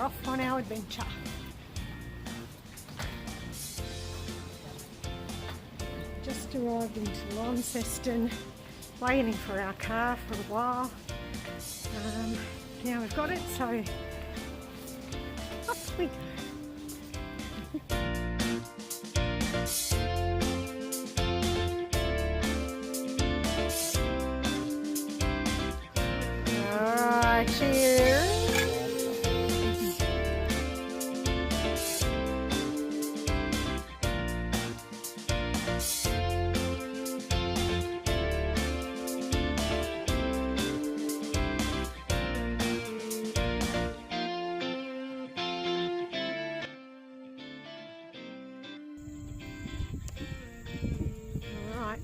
off on our adventure. Just arrived into Launceston, waiting for our car for a while. Now we've got it, so off we go. Alright, cheers. Alright,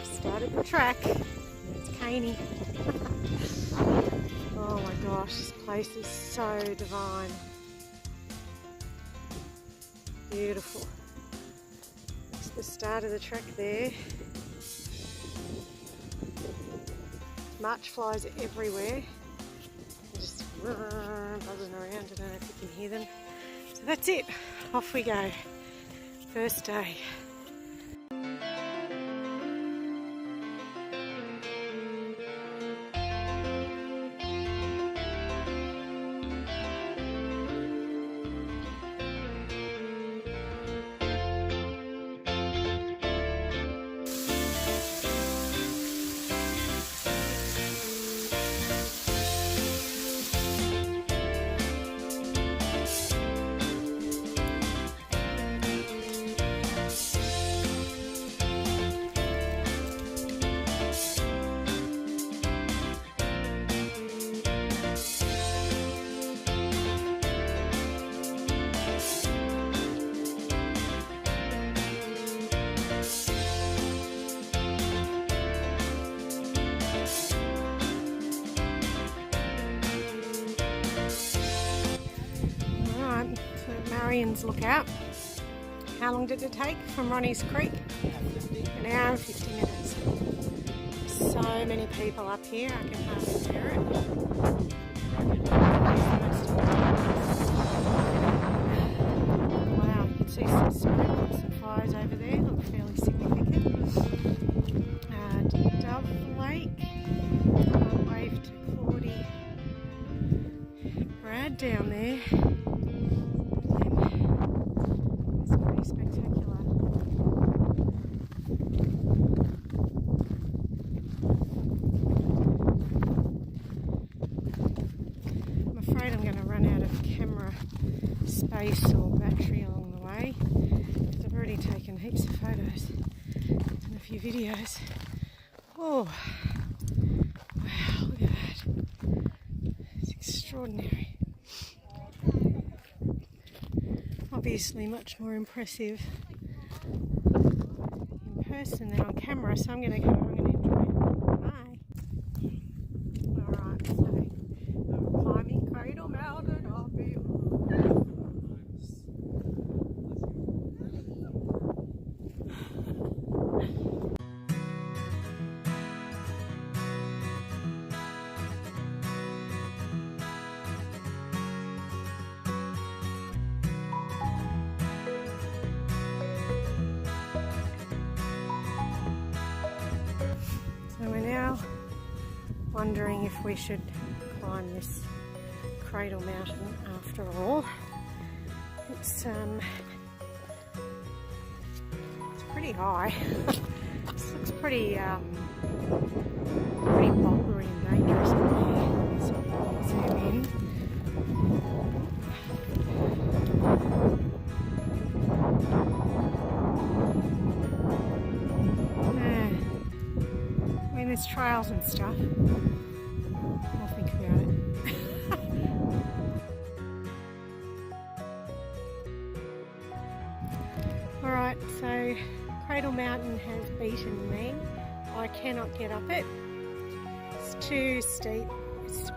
started the track. It's caney. Oh my gosh, this place is so divine. Beautiful. It's the start of the track there. March flies everywhere. They're just buzzing around. I don't know if you can hear them. So that's it. Off we go. First day. Marian's Lookout. How long did it take from Ronnie's Creek? An hour and 50 minutes. So many people up here, I can hardly bear it. Wow, you can see some smoke, some fires over there, look fairly significant. Dove Lake, wave to Claudie. Brad down there. Spectacular. I'm afraid I'm going to run out of camera space or battery along the way because I've already taken heaps of photos and a few videos. Oh, wow, look at that. It's extraordinary. Obviously much more impressive in person than on camera, so I'm going to enjoy it. Bye. Alright, so climbing Cradle Mountain up here. So we're now wondering if we should climb this Cradle Mountain after all. It's pretty high. This looks pretty bouldery and dangerous from here. So I'll zoom in. There's trails and stuff. I'll think about it. Alright, so Cradle Mountain has beaten me. I cannot get up it. It's too steep.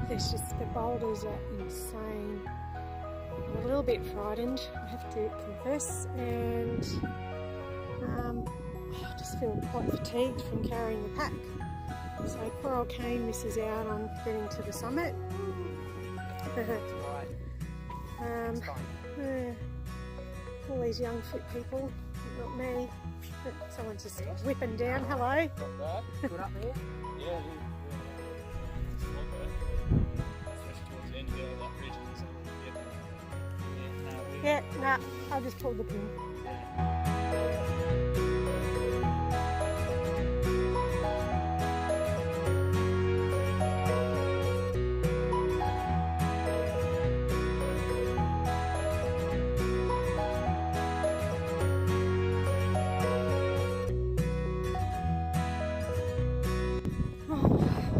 There's just, the boulders are insane. I'm a little bit frightened, I have to confess, and I just feel quite fatigued from carrying the pack. So poor old Kane misses out on getting to the summit. Yeah. All these young fit people, not me. Someone's just whipping down. Hello. Good up there? Yeah. Especially towards the end of that ridge and something. Yeah, nah, I'll just pull the pin.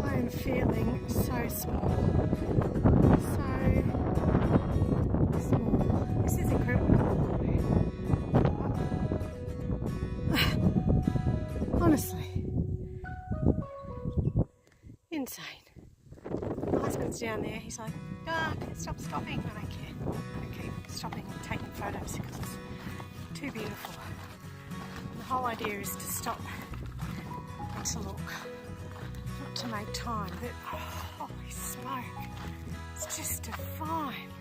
I'm feeling so small. So small. This is incredible. Honestly. Insane. My husband's down there. He's like, stop stopping. I don't care. I keep stopping and taking photos because it's too beautiful. And the whole idea is to stop and to look. Not to make time, but holy smoke, it's just divine.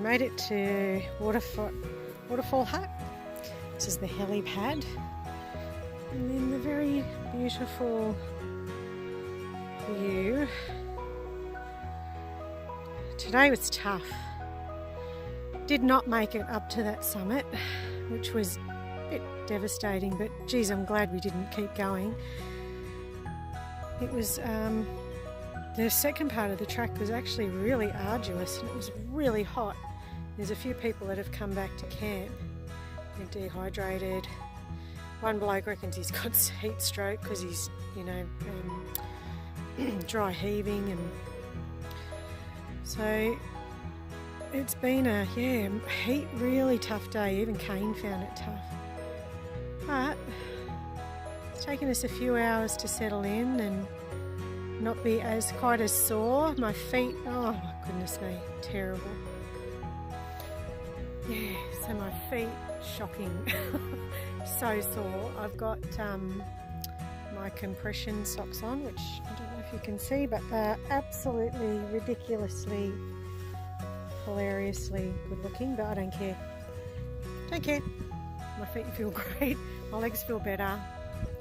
Made it to Waterfall Hut. This is the helipad, and then the very beautiful view. Today was tough. Did not make it up to that summit, which was a bit devastating, but geez, I'm glad we didn't keep going. It was the second part of the track was actually really arduous, and it was really hot. There's a few people that have come back to camp. They're dehydrated. One bloke reckons he's got heat stroke because he's, dry heaving, and so it's been a really tough day. Even Kane found it tough, but it's taken us a few hours to settle in and not be quite as sore. My feet, oh my goodness me, terrible. Yeah, so my feet, shocking. So sore. I've got my compression socks on, which I don't know if you can see, but they're absolutely ridiculously, hilariously good looking, but I don't care. Don't care. My feet feel great. My legs feel better.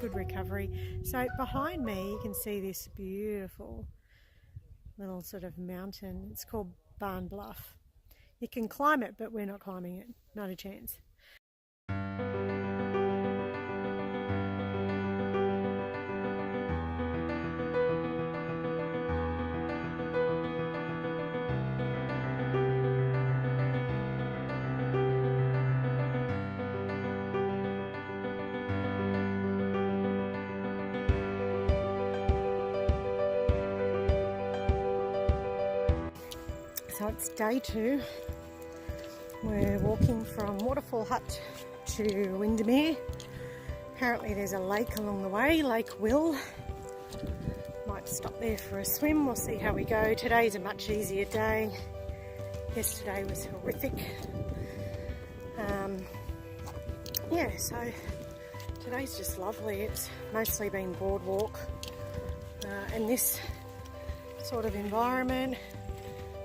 Good recovery. So behind me you can see this beautiful little sort of mountain. It's called Barn Bluff. You can climb it, but we're not climbing it. Not a chance. So it's day 2. We're walking from Waterfall Hut to Windermere. Apparently there's a lake along the way, Lake Will. Might stop there for a swim. We'll see how we go. Today's a much easier day. Yesterday was horrific. So today's just lovely. It's mostly been boardwalk and this sort of environment.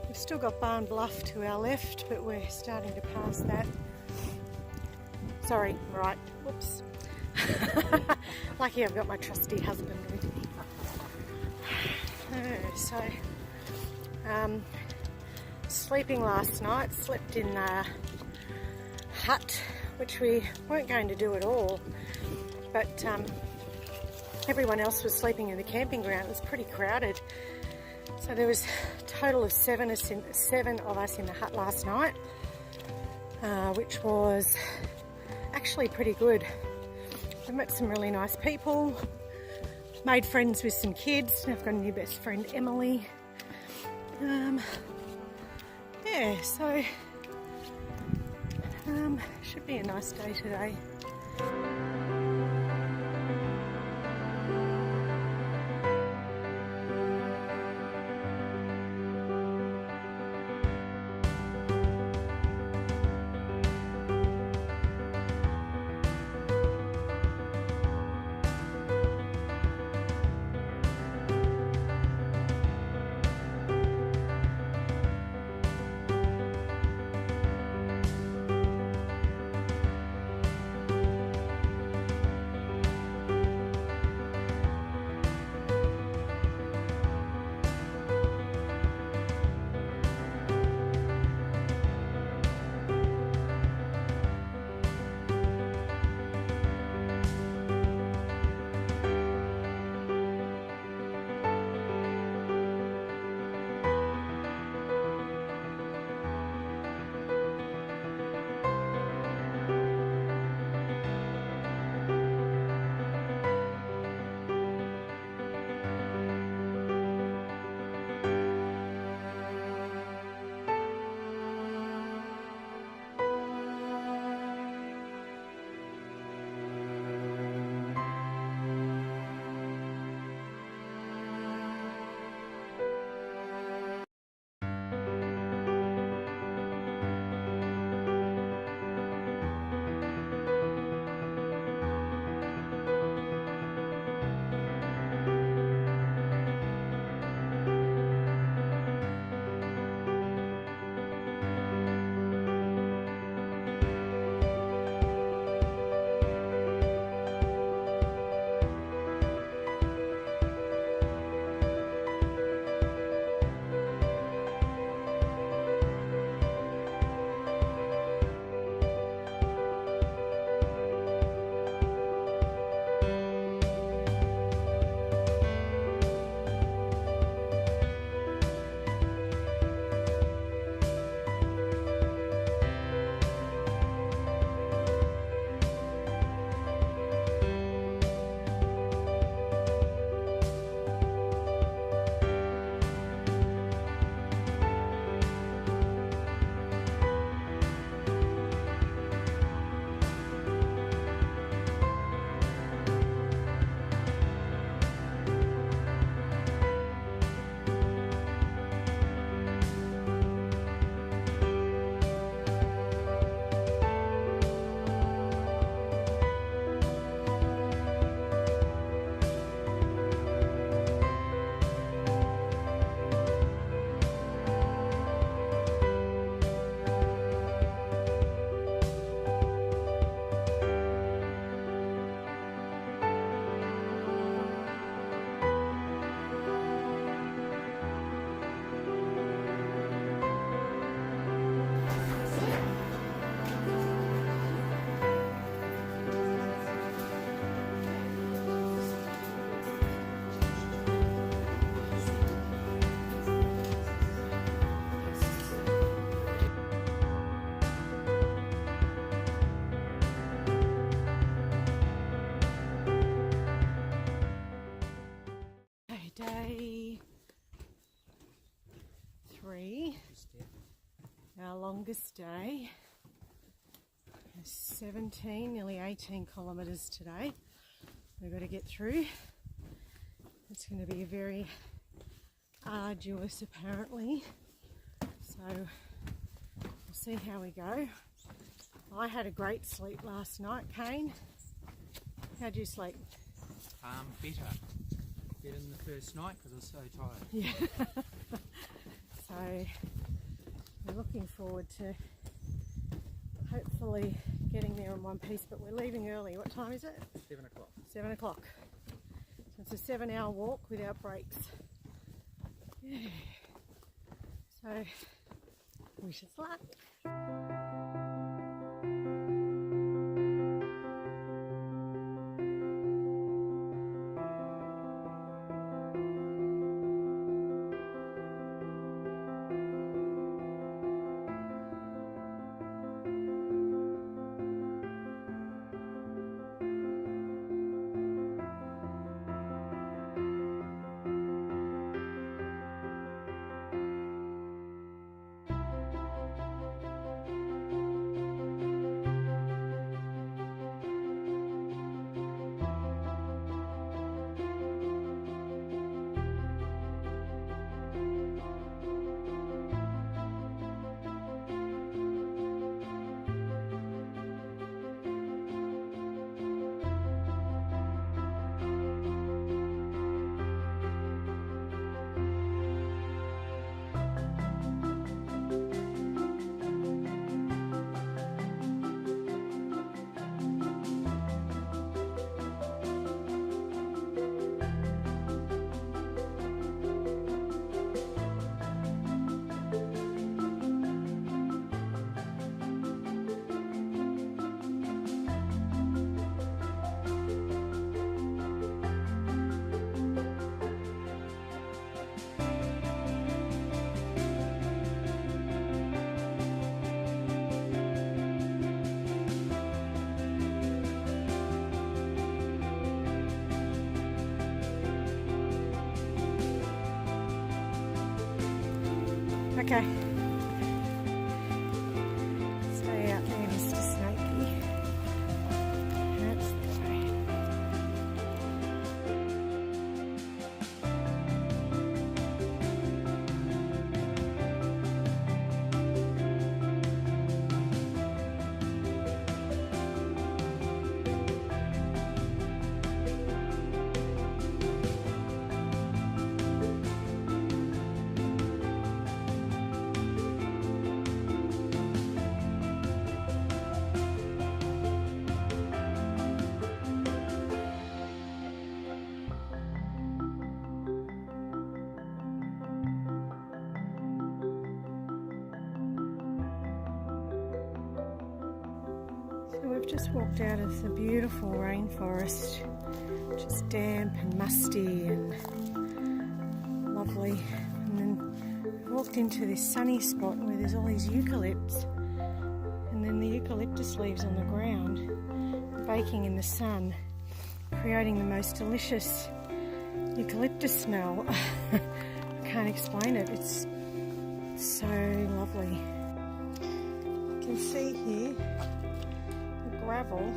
We've still got Barn Bluff to our left, but we're starting to pass that. Sorry, right, whoops. Lucky I've got my trusty husband with me. Sleeping last night, slept in the hut, which we weren't going to do at all, but everyone else was sleeping in the camping ground. It was pretty crowded. So there was a total of 7 of us in the hut last night, which was actually pretty good. I met some really nice people. made friends with some kids. I've got a new best friend, Emily. Yeah, so should be a nice day today. Day 3, our longest day, 17, nearly 18 kilometres today. We've got to get through. It's going to be very arduous apparently, so we'll see how we go. I had a great sleep last night. Kane, how'd you sleep? Better than the first night because I was so tired. Yeah. So we're looking forward to hopefully getting there in one piece, but we're leaving early. What time is it? 7 o'clock. 7 o'clock. So it's a 7-hour walk without breaks. Yeah. So wish us luck. Okay. Stay out there, Mr. Snakey. That's the way. So we've just walked out of the beautiful rainforest, which is damp and musty and lovely. And then we walked into this sunny spot where there's all these eucalypts. And then the eucalyptus leaves on the ground, baking in the sun, creating the most delicious eucalyptus smell. I can't explain it. It's so lovely. You can see here gravel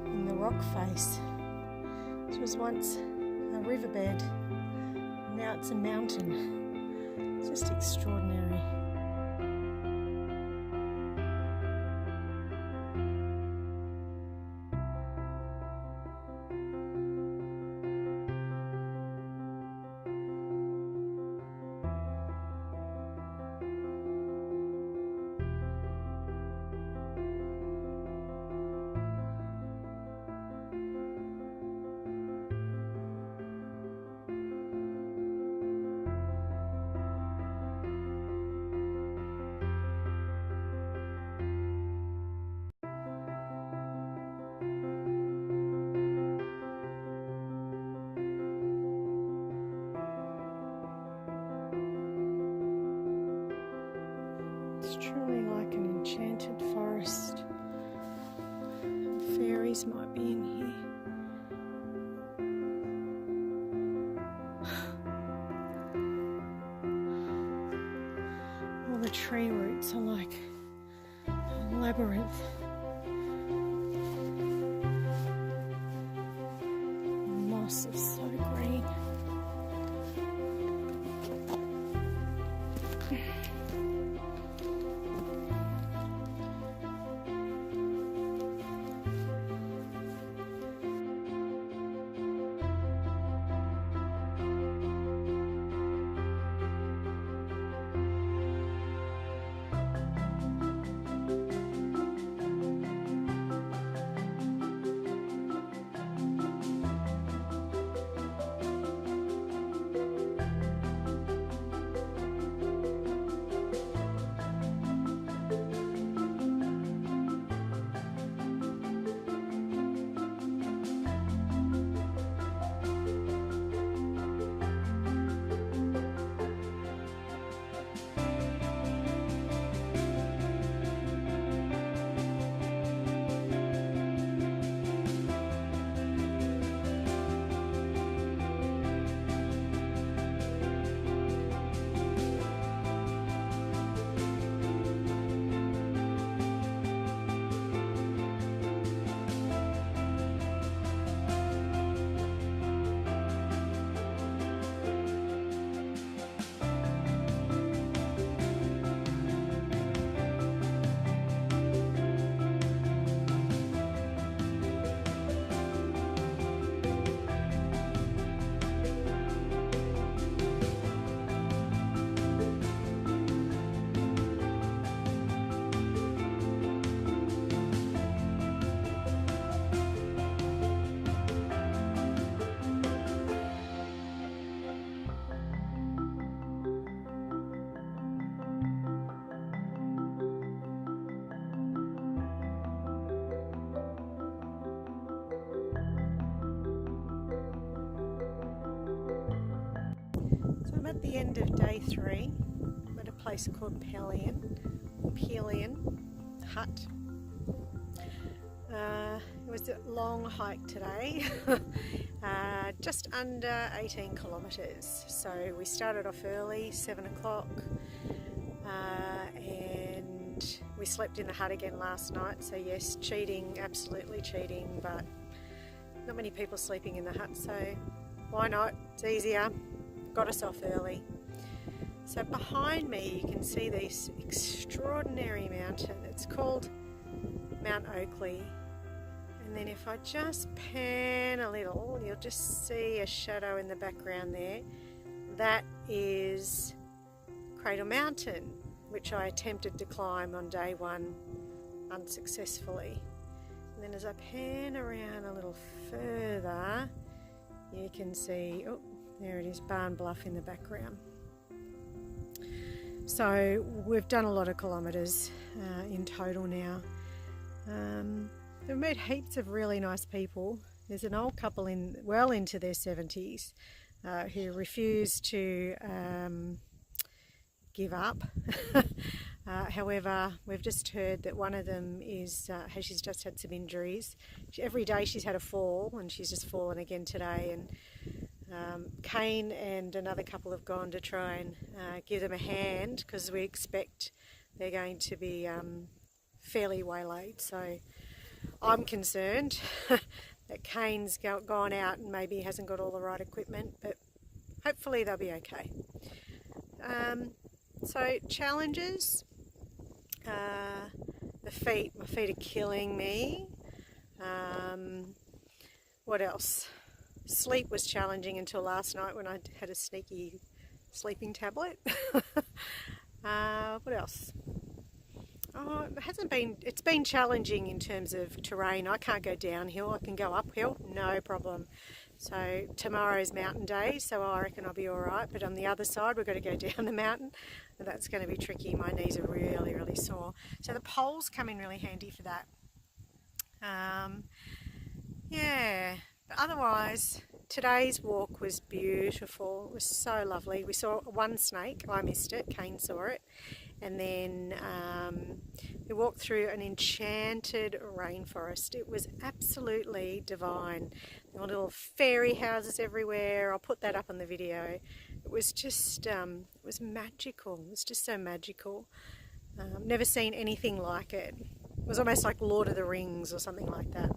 in the rock face. This was once a riverbed, now it's a mountain. It's just extraordinary. It's truly like an enchanted forest. Fairies might be in here. All the tree roots are like a labyrinth. The moss is so green. I'm at the end of day 3. I'm at a place called Pelion Hut. It was a long hike today, just under 18 kilometres. So we started off early, 7 o'clock, and we slept in the hut again last night. So yes, cheating, absolutely cheating, but not many people sleeping in the hut, so why not? It's easier. Got us off early. So behind me you can see this extraordinary mountain. It's called Mount Oakley. And then if I just pan a little, you'll just see a shadow in the background there. That is Cradle Mountain, which I attempted to climb on day one unsuccessfully. And then as I pan around a little further, you can see, oh, there it is, Barn Bluff in the background. So we've done a lot of kilometres in total now. We've met heaps of really nice people. There's an old couple well into their 70s who refuse to give up. However, we've just heard that one of them she's just had some injuries. Every day she's had a fall, and she's just fallen again today. And Kane and another couple have gone to try and give them a hand, because we expect they're going to be fairly waylaid. So I'm concerned that Kane's gone out and maybe hasn't got all the right equipment, but hopefully they'll be okay. So challenges, my feet are killing me. What else? Sleep was challenging until last night when I had a sneaky sleeping tablet. What else? Oh, it's been challenging in terms of terrain. I can't go downhill, I can go uphill, no problem. So tomorrow's mountain day, so I reckon I'll be all right. But on the other side, we've got to go down the mountain, and that's going to be tricky. My knees are really, really sore. So the poles come in really handy for that. Yeah, but otherwise, today's walk was beautiful. It was so lovely. We saw one snake. I missed it. Kane saw it. And then we walked through an enchanted rainforest. It was absolutely divine. There were little fairy houses everywhere. I'll put that up on the video. It was just, it was magical. It was just so magical. Never seen anything like it. It was almost like Lord of the Rings or something like that.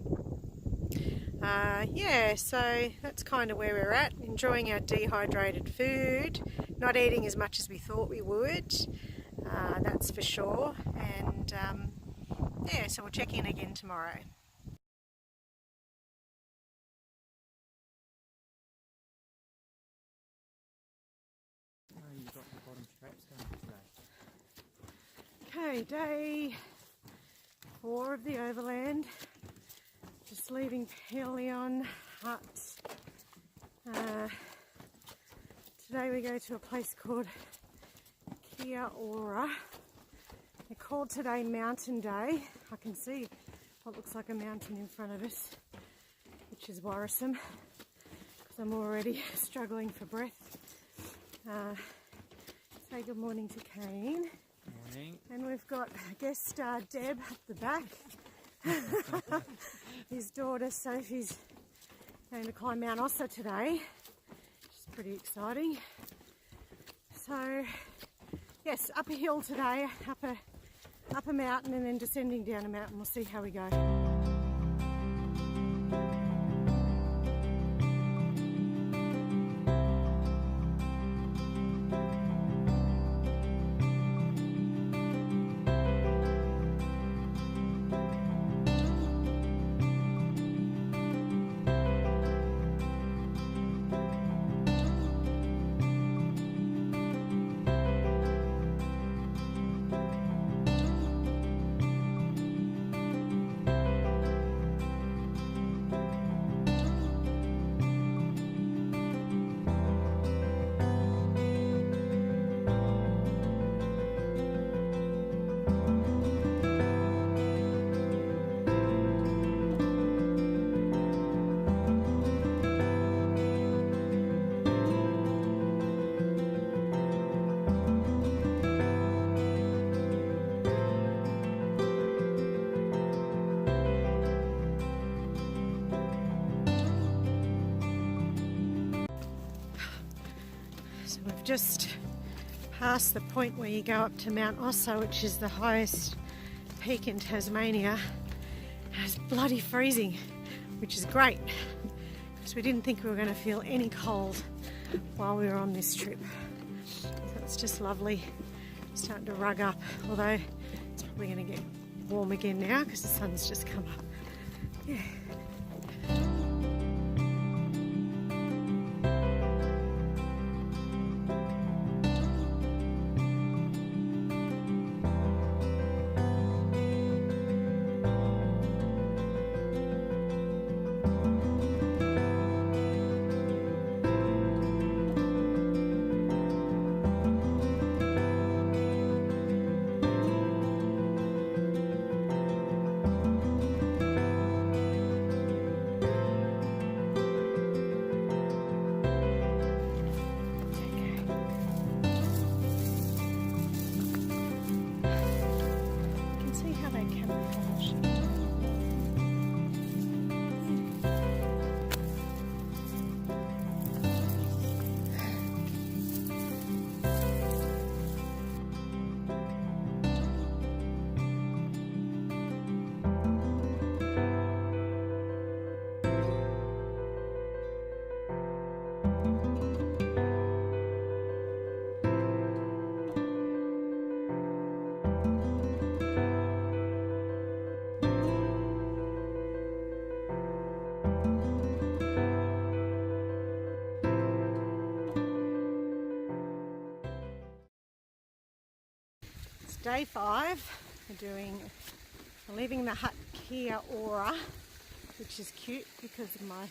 Yeah, so that's kind of where we're at. Enjoying our dehydrated food. Not eating as much as we thought we would. That's for sure. And yeah, so we'll check in again tomorrow. You've got the bottom straps down today. Okay, day 4 of the Overland. Just leaving Pelion Hut. Today we go to a place called Kia Ora. They're called today Mountain Day. I can see what looks like a mountain in front of us, which is worrisome because I'm already struggling for breath. Say good morning to Kane. Morning. And we've got guest star Deb at the back. His daughter Sophie's going to climb Mount Ossa today, which is pretty exciting. So yes, up a hill today, up a mountain, and then descending down a mountain. We'll see how we go. just passed the point where you go up to Mount Ossa, which is the highest peak in Tasmania. It's bloody freezing, which is great because we didn't think we were going to feel any cold while we were on this trip. So it's just lovely, starting to rug up, although it's probably going to get warm again now because the sun's just come up. Yeah. Day 5, we're leaving the hut Kia Ora, which is cute because of my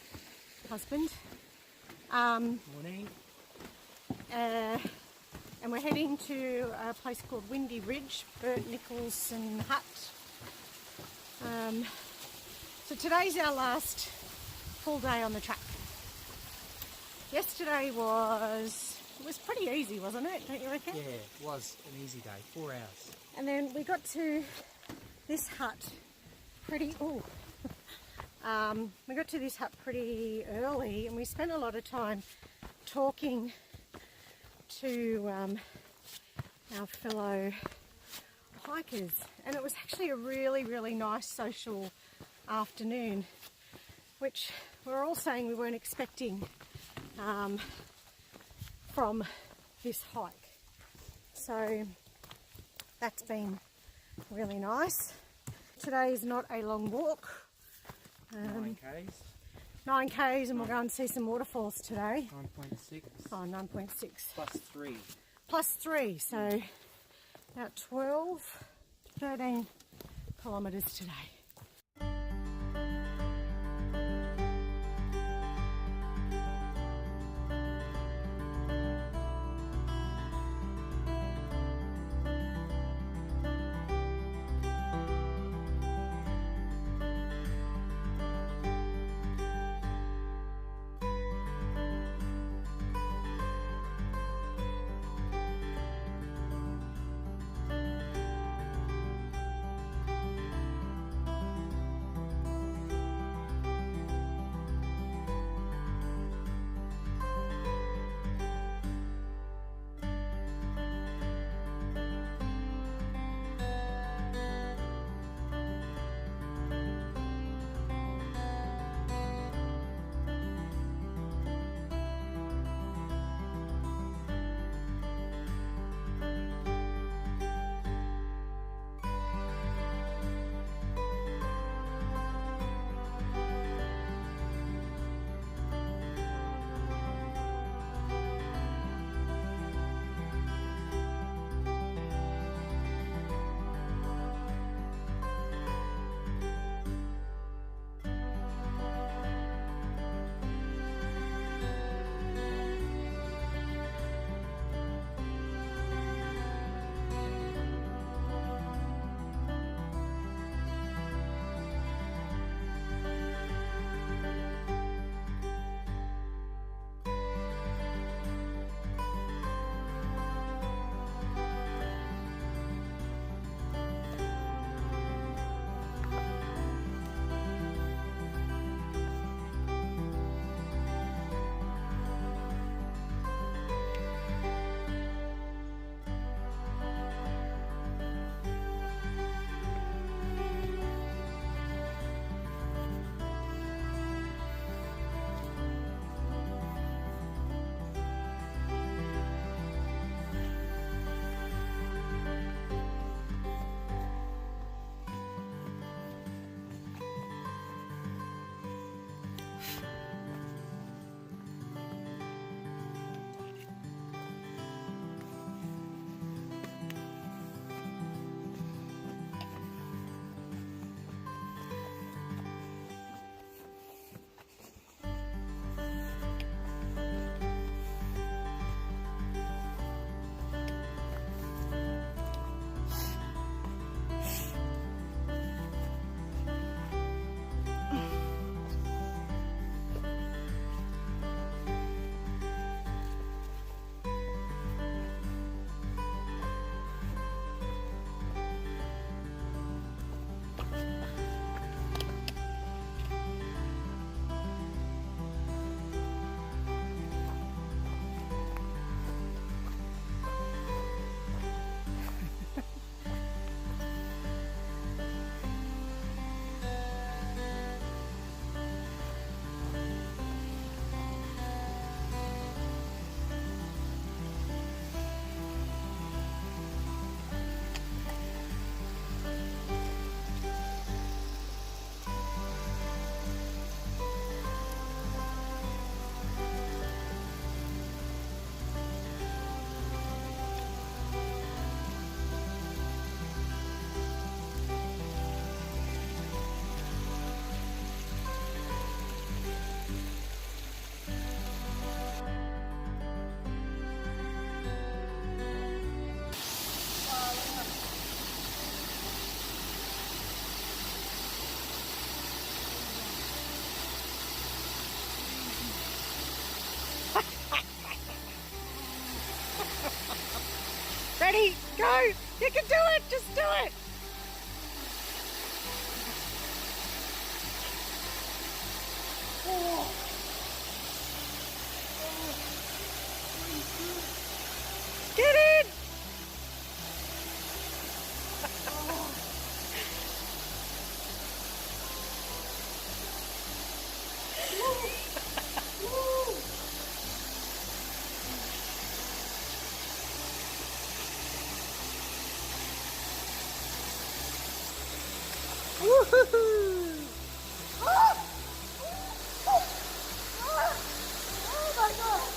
husband. Morning. And we're heading to a place called Windy Ridge, Bert Nicholson Hut. So today's our last full day on the track. Yesterday was pretty easy, wasn't it? Don't you reckon? Yeah, it was an easy day, 4 hours. And then we got to this hut pretty we got to this hut pretty early, and we spent a lot of time talking to our fellow hikers, and it was actually a really nice social afternoon, which we're all saying we weren't expecting from this hike. So that's been really nice. Today is not a long walk. 9 Ks. 9 Ks, and we'll go and see some waterfalls today. 9.6. Oh, 9.6. Plus 3. Plus 3, so about 12, 13 kilometres today. Ready? Go! You can do it! Just do it! Oh. Get in! Woohoo! Oh! Oh! Oh my God!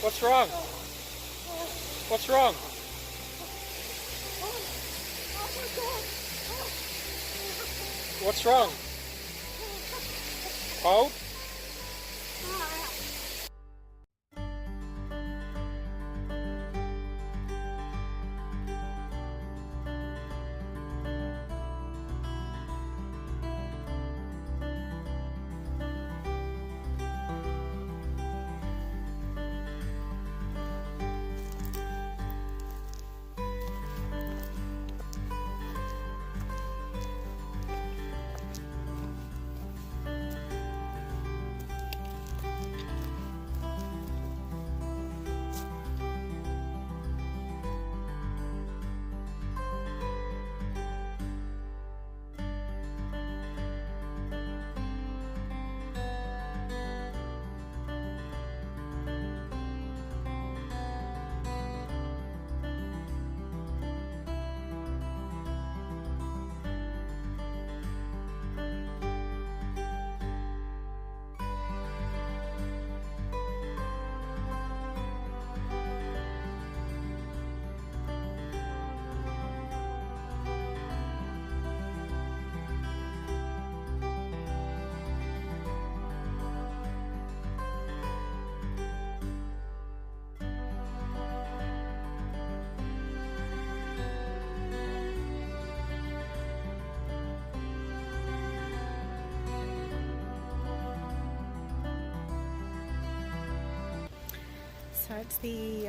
What's wrong? What's wrong? What's wrong? Cold? So it's the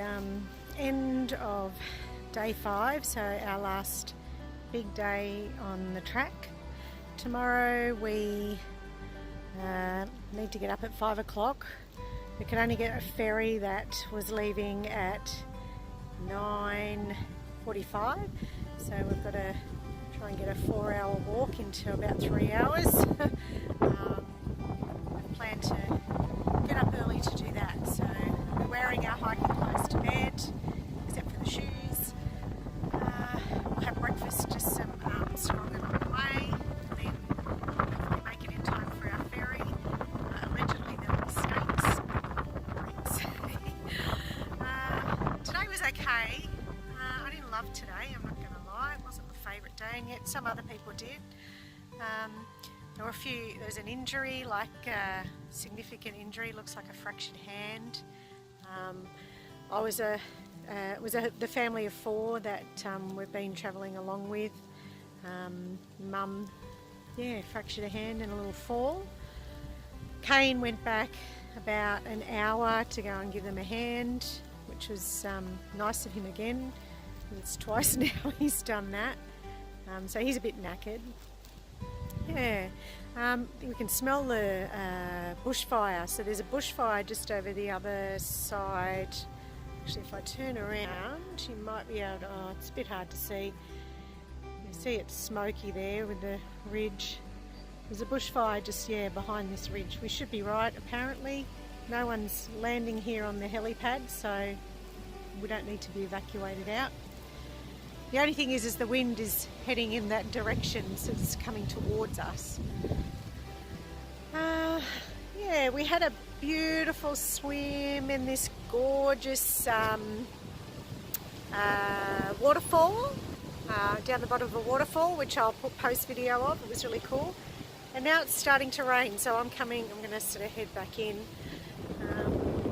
end of day 5, so our last big day on the track. Tomorrow we need to get up at 5 o'clock. We could only get a ferry that was leaving at 9:45, so we've got to try and get a 4-hour walk into about 3 hours. We've planned to get up early to do that, so we're wearing our hiking clothes to bed, except for the shoes. We'll have breakfast, just some strong along the way, and then hopefully make it in time for our ferry. Allegedly there'll be snakes. Today was okay. I didn't love today, I'm not going to lie. It wasn't my favourite day, and yet some other people did. There were there was an injury, like a significant injury, looks like a fractured hand. I was the family of 4 that we've been travelling along with. Mum, fractured a hand in a little fall. Kane went back about an hour to go and give them a hand, which was nice of him again. It's twice now he's done that. So he's a bit knackered. Yeah, we can smell the bushfire. So there's a bushfire just over the other side. Actually, if I turn around, you might be able to, it's a bit hard to see. You see it's smoky there with the ridge. There's a bushfire just, behind this ridge. We should be right, apparently. No one's landing here on the helipad, so we don't need to be evacuated out. The only thing is the wind is heading in that direction, so it's coming towards us. We had a beautiful swim in this gorgeous waterfall, down the bottom of a waterfall, which I'll post video of. It was really cool. And now it's starting to rain, so I'm going to sort of head back in.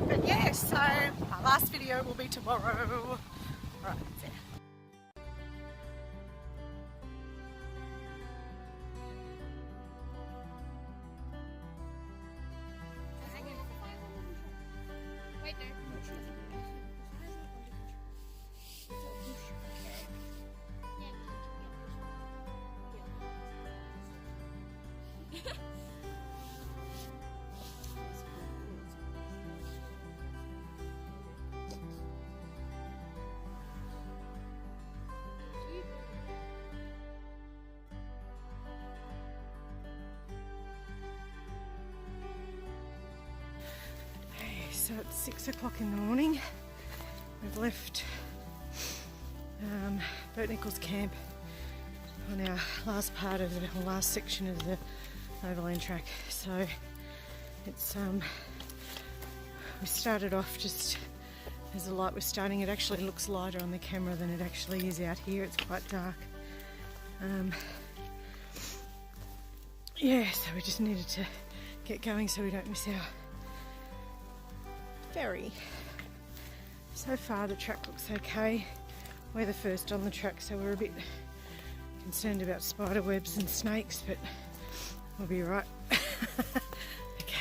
But yeah, so my last video will be tomorrow. Right, there. Right there. So it's 6 o'clock in the morning. We've left Boat Nichols camp on our last part of the last section of the Overland track. So it's we started off just as the light was starting. It actually looks lighter on the camera than it actually is out here. It's quite dark. Yeah, so we just needed to get going so we don't miss our ferry. So far the track looks okay. We're the first on the track, so we're a bit concerned about spider webs and snakes, but we'll be right. Okay.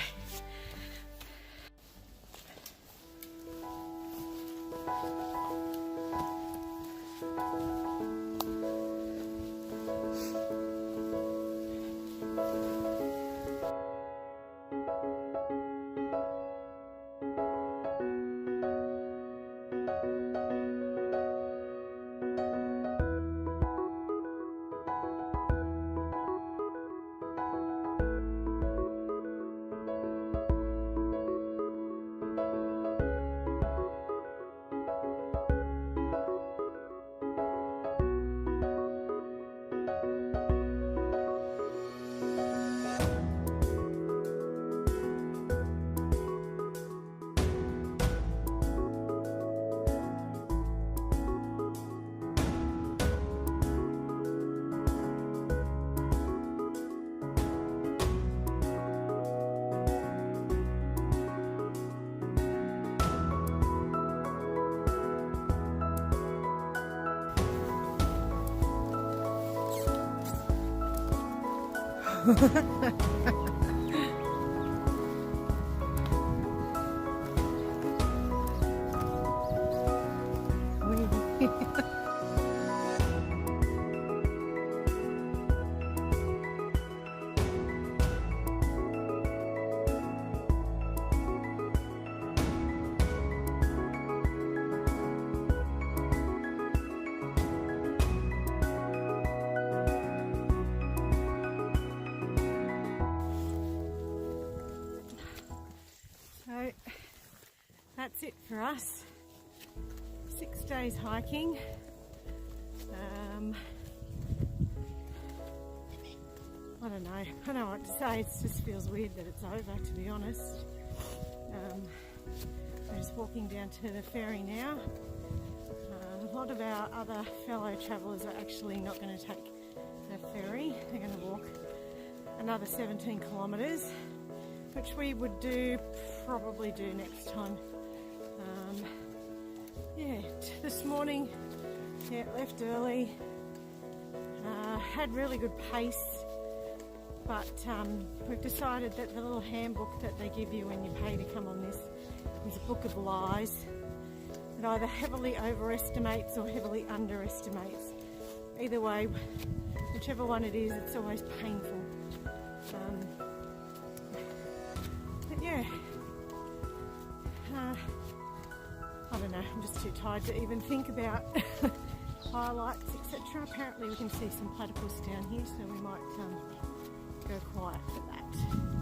So that's it for us. 6 days hiking. I don't know. I don't know what to say. It just feels weird that it's over, to be honest. We're just walking down to the ferry now. A lot of our other fellow travellers are actually not going to take the ferry. They're going to walk another 17 kilometres, which we would probably do next time. Yeah, this morning, left early, had really good pace, but we've decided that the little handbook that they give you when you pay to come on this is a book of lies. It either heavily overestimates or heavily underestimates. Either way, whichever one it is, it's always painful. But yeah, I don't know, I'm just too tired to even think about highlights, etc. Apparently we can see some platypus down here, so we might go quiet for that.